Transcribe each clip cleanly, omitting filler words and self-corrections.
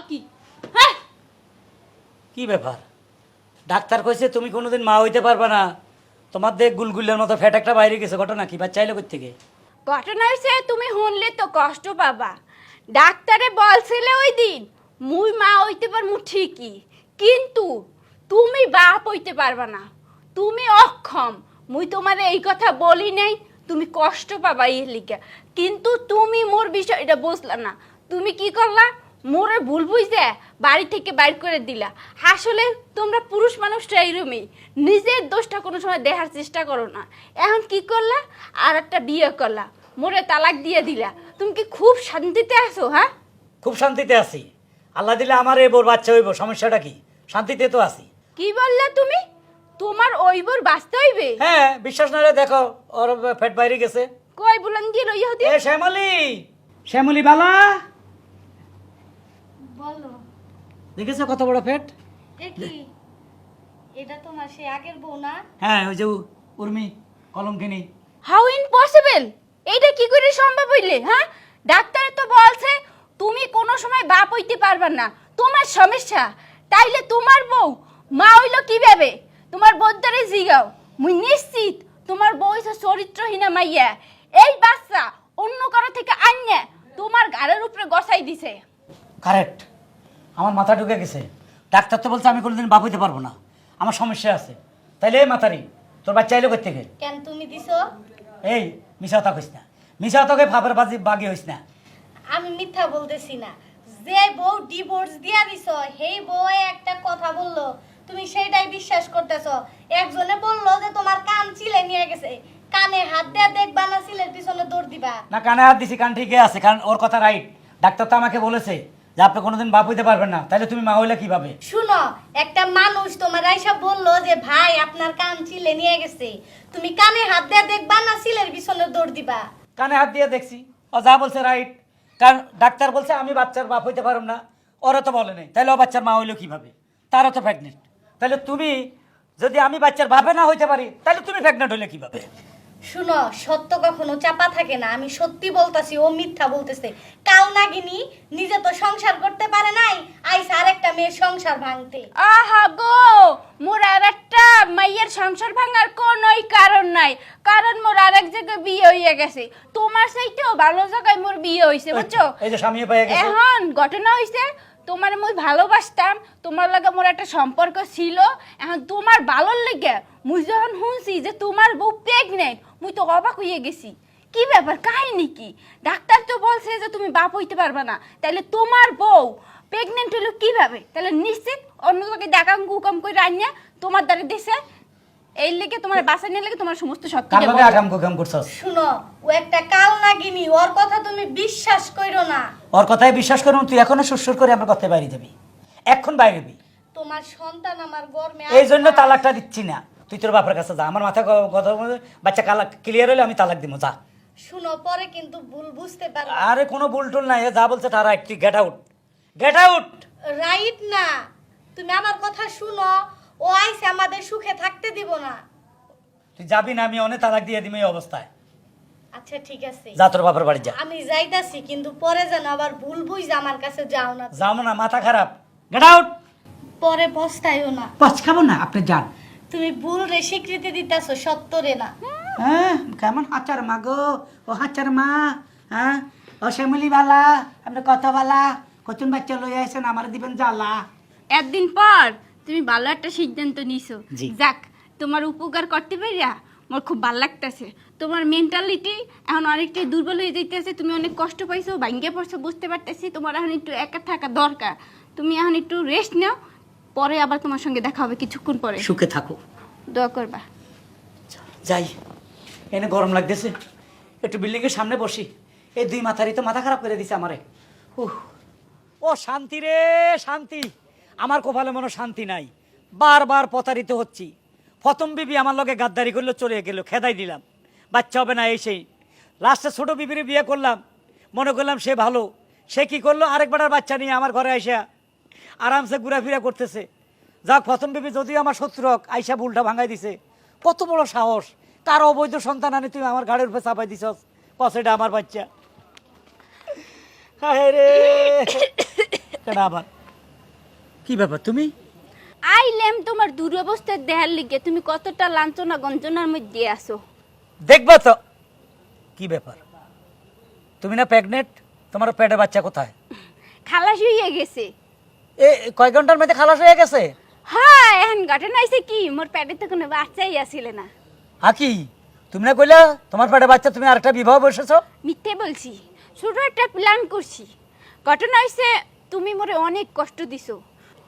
কি হ্যাঁ কি ব্যাপার? ডাক্তার কইছে তুমি কোনোদিন মা হইতে পারবে না। তোমার দেখ গুলগুলের মতো ফ্যাট একটা বাইরে গেছে, ঘটনা কি? বাচ্চা এলো থেকে? ঘটনা হয়েছে তুমি শুনলে তো কষ্ট পাবা। ডাক্তারে বলছিলে ওই দিন মুই মা হইতে পারমু ঠিকই, কিন্তু তুমি বাপ হইতে পারবা না, তুমি অক্ষম। মুই তোমারে এই কথা বলি নাই, তুমি কষ্ট পাবা এই লিগা। কিন্তু তুমি মোর বিষয়টা বুঝলা না। তুমি কি করলা? মোরে ভুল বুঝে বাড়ি থেকে বাইর করে দিলা। আসলে তোমরা পুরুষ মানুষটা এইরকমই, নিজের দোষটা কোনো সময় দেখার চেষ্টা করো না। এখন কি করলা? আর একটা বিয়ে করলা, মোরে তালাক দিয়ে দিলা। তুমি কি খুব শান্তিতে আছো? হ্যাঁ, খুব শান্তিতে আছি। আল্লাহ দিলে আমার এই বোর বাচ্চা হইব, সমস্যাটা কি? শান্তিতে তো আছি। কি বললা তুমি? তোমার ওই বোর বাঁচতে হইবে? হ্যাঁ, বিশ্বাস না হলে দেখো, ওর ফ্যাট বাইরে গেছে। কই বুলান দিয়ে লইয়া হতে? এ শ্যামলি, শ্যামলি বালা, বলো। দেখেছো কত বড় ফ্যাট? এ কি, এটা তোমার সেই আগের বউ না? হ্যাঁ, ওই যে উর্মি কলঙ্কিনী। How impossible! এইটা কি করে সম্ভব হইলে? হ্যাঁ, ডাক্তার তো বলছে তুমি কোনো সময় বাপ হইতে পারবা না, তোমার সমস্যা। তাইলে তোমার বউ মা হইলো কিভাবে? তোমার বউদারে জিগাও। মুই নিশ্চিত তোমার বউ হইছে চরিত্রহীনা মাইয়া। এই বাচ্চা অন্য কারো থেকে আইনে তোমার ঘাড়ের উপরে গসাই দিছে। কারেক্ট, আমার মাথা ঢুকে গেছে। ডাক্তার তো বলছে আমি কোনোদিন বাপ হইতে পারবো না, আমার সমস্যা আছে। তাইলে এই মাথারি তোর বাচ্চা এলো কই থেকে? কেন তুমি দিছো? এই মিশা কথা কইস না, মিশা তোকে ফাপের বাজি বাগি হইস না। আমি মিথ্যা বলতেছি না। যে বউ ডিভোর্স দিয়া দিছো, সেই বউ একটা কথা বললো, তুমি সেইটাই বিশ্বাস করতেছো। একজনে বললো যে তোমার কান চিলে নিয়ে গেছে, কানে হাত দিয়ে দেখবা না, চিলের পিছনে দৌড় দিবা। না, কানে হাত দিছি, কান ঠিকই আছে, কারণ ওর কথা রাইট। ডাক্তার তো আমাকে বলেছে যে আপনি কোনোদিন বাপ হইতে পারবেন না, তাইলে তুমি মা হইলে কিভাবে? শুনো, একটা মানুষ তোমার আইসা বললো যে ভাই আপনার কান চিলে নিয়ে গেছে, তুমি কানে হাত দিয়ে দেখবা না, চিলের পিছনে দৌড় দিবা। কানে হাত দিয়ে দেখছি, ও যা বলছে রাইট। কারণ ডাক্তার বলছে আমি বাচ্চার বাপ হইতে পারব না, ওরা তো বলে নাই, তাহলে ও বাচ্চার মা হইলো কিভাবে? তারও তো প্রেগনেন্ট। তাহলে তুমি যদি আমি বাচ্চার বাপে না হইতে পারি, তাহলে তুমি প্রেগনেন্ট হইলে কিভাবে? শুনো, সত্য কখনো চাপা থাকে না। আমি সত্যি বলতাছি, ও মিথ্যা বলতেছে। কাল নাগিনি নিজে তো সংসার করতে পারে নাই, আইসা আরেকটা মেয়ের সংসার ভাঙতে। আহা গো, মোর আর একটা মাইয়ের সংসার ভাঙার কোনোই কারণ নাই, কারণ মোর আরেক জায়গায় বিয়ে হইয়া গেছে। তোমার চাইতেও ভালো জায়গায় মোর বিয়ে হইছে, বুঝছো? এই যে স্বামী পাইয়া গেছে। এখন ঘটনা হইছে, তোমার মুই ভালোবাসতাম, তোমার লাগে মোর একটা সম্পর্ক ছিল। এখন তোমার ভালোর লেগে মুই যখন শুনছি যে তোমার বউ প্রেগনেন্ট, মুই তো অবাক হইয়া গেছি। কি ব্যাপার, কাহিনী কি? ডাক্তার তো বলছে যে তুমি বাপ হইতে পারবা না, তাহলে তোমার বউ প্রেগনেন্ট হলো কিভাবে? তাহলে নিশ্চিত অন্য লোকে দেখাম গুকাম করে আনিয়া তোমার দ্বারা দিছে। এই লেগে তোমার বাসা নিয়ে লেগে তোমার সমস্ত সব কার কিছু লগে আগাম কুকাম করছস? শুনো, ও একটা কাল নাগিনি, ওর কথা তুমি বিশ্বাস কইরো না। ওর কথায় বিশ্বাস করুন, তুই এখনো সুরসুর করে আমার কথায় বাইরে যাবি, এখন বাইরে যাবি। তোমার সন্তান আমার গর্মে। এই জন্য তালাকটা দিচ্ছি না, তুই তোর বাপের কাছে যা। আমার মাথা কথা বাচ্চা কালা ক্লিয়ার হলে আমি তালাক দিব, যা। শুনো, পরে কিন্তু ভুল বুঝতে পারো। আরে কোনো ভুল টুল নাই, এ যা বলছে তার রাইট, তুই get out, get out. Right না, তুমি আমার কথা শুনো। ও আইসে আমাদের সুখে থাকতে দিব না। তুই যাবি না, আমি অনেক তালাক দিয়ে দিম এই অবস্থায়। আচ্ছা ঠিক আছে, যা তোর বাপের বাড়ি যা। আমি যাইতাছি, কিন্তু পরে যেন আবার ভুল বুঝে আমার কাছে যাও না। যাবো না, মাথা খারাপ, গেট আউট। পরে পস্তাইও না। পাঁচ খাবো না, আপনি যান। তুমি ভুল রে স্বীকৃতি দিতেছো, সত্য রে না। হ্যাঁ, কেমন হাচার মা গো, ও হাচার মা। হ্যাঁ, ও শ্যামলি বালা, আপনি কত বালা, কচুন বাচ্চা লই আইছেন, আমার দিবেন জ্বালা। একদিন পর তুমি ভালো একটা সিদ্ধান্ত নিছো। জি। যাক, তোমার উপকার করতে পারিয়া মোর খুব ভালো লাগতেছে। তোমার মেন্টালিটি এখন অনেকটাই দুর্বল হয়ে যাইতেছে, তুমি অনেক কষ্ট পাইছো, ভাঙ্গে পড়ছো, বুঝতে পারতেছি। তোমার এখন একটু একা থাকা দরকার, তুমি এখন একটু রেস্ট নাও, পরে আবার তোমার সঙ্গে দেখা হবে কিছুক্ষণ পরে। সুখে থাকো, দোয়া করবা। যাই। এনে গরম লাগতেছে, একটু বিল্ডিংয়ের সামনে বসি। এই দুই মাথারই তো মাথা খারাপ করে দিছে আমারে। ও শান্তি রে শান্তি, আমার কপালে মনে শান্তি নাই, বারবার প্রতারিত হচ্ছি। প্রথম বিবি আমার লগে গাদ্দারি করলো, চলে গেল, খেদাই দিলাম, বাচ্চা হবে না এই সেই। লাস্টে ছোটো বিবির বিয়ে করলাম, মনে করলাম সে ভালো, সে কি করলো, আরেকবারের বাচ্চা নিয়ে আমার ঘরে আইসা আরামসে ঘুরাফিরা করতেছে। যাক, প্রথম বিবি যদিও আমার শত্রু হোক, আইসা ভুলটা ভাঙাই দিছে। কত বড় সাহস, কার অবৈধ সন্তান আনি তুই আমার ঘাড়ের উপরে চাপাই দিছস, কস এটা আমার বাচ্চা। হায় রে, কেডা আবার কি ব্যাপার তুমি আইলেম তোমার দুরবস্থার দেহার লিগে তুমি কতটা লাঞ্ছনা গঞ্জনার মধ্যে আছো। দেখবা তো কি ব্যাপার তুমি না প্রেগনেন্ট তোমার পেটে বাচ্চা কোথায় খালাস হইয়া গেছে। এ কয় ঘন্টার মধ্যে খালাস হয়ে গেছে হ্যাঁ এখন ঘটনা হয়েছে কি মোর পেটে তো কোনো বাচ্চাই আসিল না। কি তুমি না কইলা তোমার পেটে বাচ্চা তুমি আরেকটা বিবাহ বসেছো মিথ্যে বলছি, ছোট একটা প্ল্যান করছি। ঘটনা হয়েছে তুমি মোরে অনেক কষ্ট দিছো।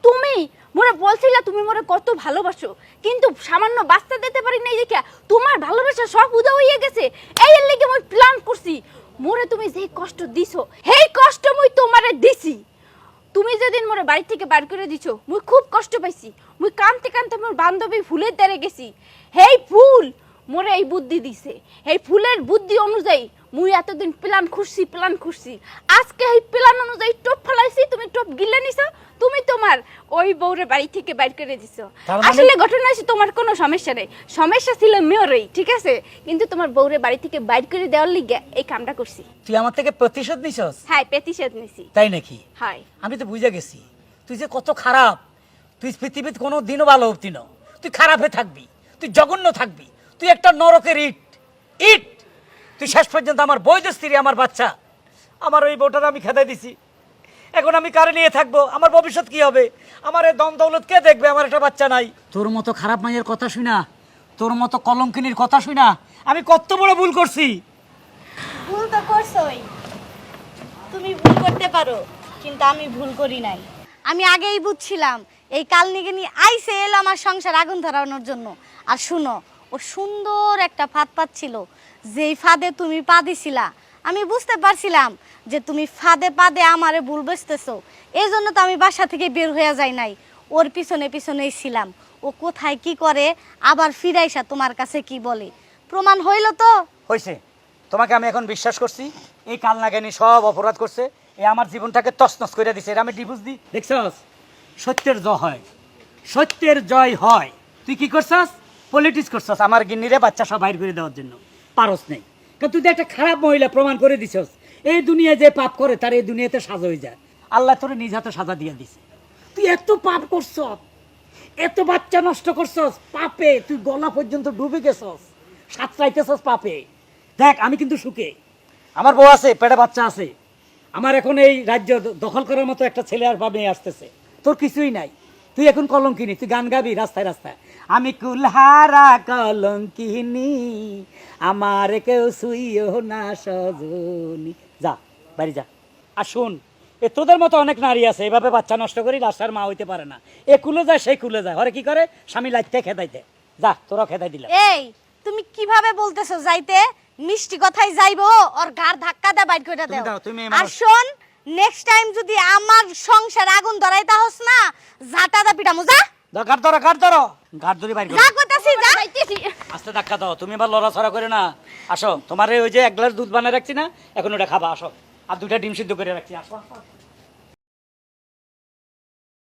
তুমি মোরে বলছিলা তুমি মোরে কত ভালোবাসো, কিন্তু সামান্য বাচ্চা দিতে পারি নাই দেখে তোমার ভালোবাসা সব উদা হইয়া গেছে। এই এর লিগে মই প্ল্যান করছি মোরে তুমি যে কষ্ট দিছো সেই কষ্ট মই তোমারে দিছি। তুমি যেদিন মোরে বাড়ি থেকে বার করে দিছো মুই খুব কষ্ট পাইছি। মুই কানতে কানতে মোর বান্ধবী ফুলের দ্বারে গেছি। হেই ফুল মোরে এই বুদ্ধি দিছে। এই ফুলের বুদ্ধি অনুযায়ী মুই এতদিন প্ল্যান খুঁজছি। আজকে এই প্ল্যান অনুযায়ী টপ ফলাইছি, তুমি টপ গিলে নিছো। তুমি তোমার ওই বউরে বাড়ি থেকে বাইর করে দিছো। আসলে ঘটনা হয়েছে তোমার কোনো সমস্যা নেই, সমস্যা ছিল মেয়রই, ঠিক আছে, কিন্তু তোমার বউরে বাড়ি থেকে বাইর করে দেওয়ার লিগে এই কামটা করছি। তুই আমার থেকে প্রতিশোধ নিছস? হ্যাঁ, প্রতিশোধ নিছি। তাই নাকি? হ্যাঁ। আমি তো বুঝে গেছি তুই যে কত খারাপ। তুই পৃথিবীতে কোনো দিনও ভালো হতি না, তুই খারাপে থাকবি, তুই জঘন্য থাকবি, তুই একটা নরকের ইট। তুই শেষ পর্যন্ত আমার বৈধ স্ত্রী, আমার বাচ্চা, আমার ওই বউটার আমি খেদাই দিছি। এখন আমি কারে নিয়ে থাকবো? আমার ভবিষ্যৎ কি হবে? আমার এই দম দৌলত কে দেখবে? আমার একটা বাচ্চা নাই। তোর মতো খারাপ মাইয়ের কথা শুনা, তোর মতো কলঙ্কিনীর কথা শুনা আমি কত বড় ভুল করছি। ভুল তো করছোই, তুমি ভুল করতে পারো, কিন্তু আমি ভুল করি নাই। আমি আগেই বুঝছিলাম এই কালনিগিনি আইসে এলো আমার সংসার আগুন ধরানোর জন্য। আর শুনো, ও সুন্দর একটা ফাঁদ পাচ্ছিল, যেই ফাঁদে তুমি পা দিছিলা আমি বুঝতে পারছিলাম যে তুমি ফাঁদে পাদে আমারে ভুল বুঝতেছো। এই জন্য তো আমি বাসা থেকে বের হয়ে যাই নাই, ওর পিছনেই ছিলাম। ও কোথায় কি করে আবার ফিরাইসা তোমার কাছে কি বলে, প্রমাণ হইল তো? হয়েছে, তোমাকে আমি এখন বিশ্বাস করছি। এই কালনাগানি সব অপরাধ করছে, এই আমার জীবনটাকে তছনছ করে দিছে। এটা আমি ডিভোর্স দিই। দেখছস, সত্যের জয় হয়, সত্যের জয় হয়। তুই কি করছস? পলিটিক্স করছস আমার গিন্নিরে বাচ্চা সব বাইর করে দেওয়ার জন্য। পারস নেই, কারণ তুই তো একটা খারাপ মহিলা প্রমাণ করে দিছস। এই দুনিয়ায় যে পাপ করে তার এই দুনিয়াতে সাজা হয়ে যায়। আল্লাহ তোরে নিজ হাতে সাজা দিয়ে দিছে। তুই এত পাপ করছস, এত বাচ্চা নষ্ট করছস, পাপে তুই গলা পর্যন্ত ডুবে গেছস, সাঁতরাইতেছস পাপে। দেখ, আমি কিন্তু সুখে, আমার বউ আছে, পেটে বাচ্চা আছে। আমার এখন এই রাজ্য দখল করার মতো একটা ছেলে আর মেয়ে আসতেছে। তোর কিছুই নাই, তুই এখন কলঙ্কিনী। তুই গান গাবি রাস্তায় রাস্তায়, আমি কুলহারা কলঙ্কিনী, আমার কেউ সুইও না সজনী। যা বাড়ি যা। আর শোন, এ তোদের মতো অনেক নারী আছে এভাবে বাচ্চা নষ্ট করি রাস্তার মা হইতে পারে না। এ কুলে যায়, সেই কুলে যায়। হরে কি করে? স্বামী লাইতে খেদাইতে। যা, তোরা খেদাই দিলাম। এই তুমি কিভাবে বলতেছো যাইতে? মিষ্টি কথাই যাইবো, ওর গার ধাক্কা দে বাইর কইরা তুমি দাও। দাও, তুমি আর শোন, নেক্সট টাইম যদি আমার সংসার আগুন ধরাইতা হস না, ঝাঁটা দা পিটামু। যা, গাড় ধরো, গাড় ধরে বাইর করো। যা কইতাছি যা। যাইতেছি। আস্তে ধাক্কা দাও, তুমি এবার লড়াছড়া করে না। আসো, তোমার ওই যে 1 গ্লাস দুধ বানিয়ে রাখছি না, এখন ওটা খাবা। আসো, আর 2টা ডিম সিদ্ধ করে রাখছি। আসো।